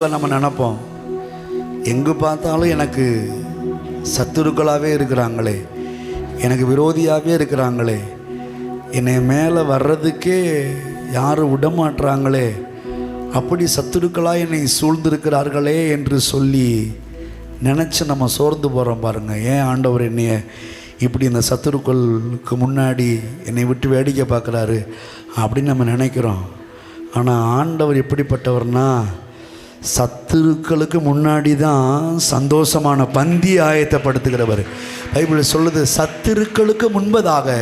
நம்ம நினைப்போம், எங்கு பார்த்தாலும் எனக்கு சத்துருக்களாகவே இருக்கிறாங்களே, எனக்கு விரோதியாகவே இருக்கிறாங்களே, என்னை மேலே வர்றதுக்கே யாரும் விடமாட்டுறாங்களே, அப்படி சத்துருக்களாக என்னை சூழ்ந்திருக்கிறார்களே என்று சொல்லி நினச்சி நம்ம சோர்ந்து போகிறோம். பாருங்கள், ஏன் ஆண்டவர் என்னைய இப்படி இந்த சத்துருக்களுக்கு முன்னாடி என்னை விட்டு வேடிக்கை பார்க்குறாரு அப்படின்னு நம்ம நினைக்கிறோம். ஆனால் ஆண்டவர் எப்படிப்பட்டவர்னா, சத்துருக்களுக்கு முன்னாடி தான் சந்தோஷமான பந்தியை ஆயத்தப்படுத்துகிறவர். பைபிள் சொல்லுது, சத்துருக்களுக்கு முன்பதாக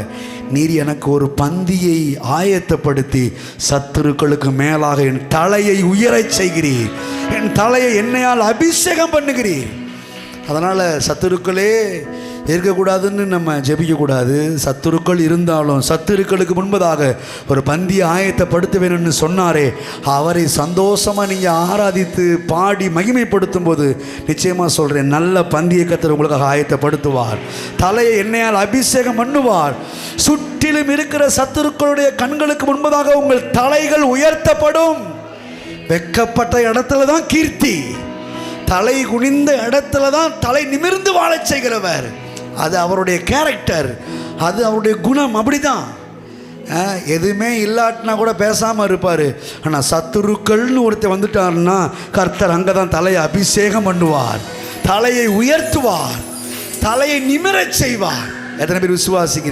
நீர் எனக்கு ஒரு பந்தியை ஆயத்தப்படுத்தி சத்துருக்களுக்கு மேலாக என் தலையை உயரச் செய்கிறீர், என் தலையை எண்ணெயால் அபிஷேகம் பண்ணுகிறீர். அதனால் சத்துருக்களே இருக்கக்கூடாதுன்னு நம்ம ஜெபிக்கக்கூடாது. சத்துருக்கள் இருந்தாலும் சத்துருக்களுக்கு முன்பதாக ஒரு பந்தியை ஆயத்தப்படுத்த வேணும்னு சொன்னாரே, அவரை சந்தோஷமாக நீங்கள் ஆராதித்து பாடி மகிமைப்படுத்தும் போது நிச்சயமாக சொல்கிறேன், நல்ல பந்தியை கர்த்தர் உங்களுக்காக ஆயத்தப்படுத்துவார். தலையை எண்ணெயால் அபிஷேகம் பண்ணுவார். சுற்றிலும் இருக்கிற சத்துருக்களுடைய கண்களுக்கு முன்பதாக உங்கள் தலைகள் உயர்த்தப்படும். வெக்கப்பட்ட இடத்துல தான் கீர்த்தி, தலை குனிந்த இடத்துல தான் தலை நிமிர்ந்து வாழச் செய்கிறவர். அது அவருடைய கேரக்டர், அது அவருடைய குணம். அப்படிதான், எதுவுமே இல்லாட்டினா கூட பேசாமல் இருப்பார். ஆனால் சத்துருக்கள்னு ஒருத்தர் வந்துட்டாருன்னா கர்த்தர் அங்கே தான் தலையை அபிஷேகம் பண்ணுவார், தலையை உயர்த்துவார், தலையை நிமிரச் செய்வார். எத்தனை பேர் விசுவாசிக்கிறீங்க?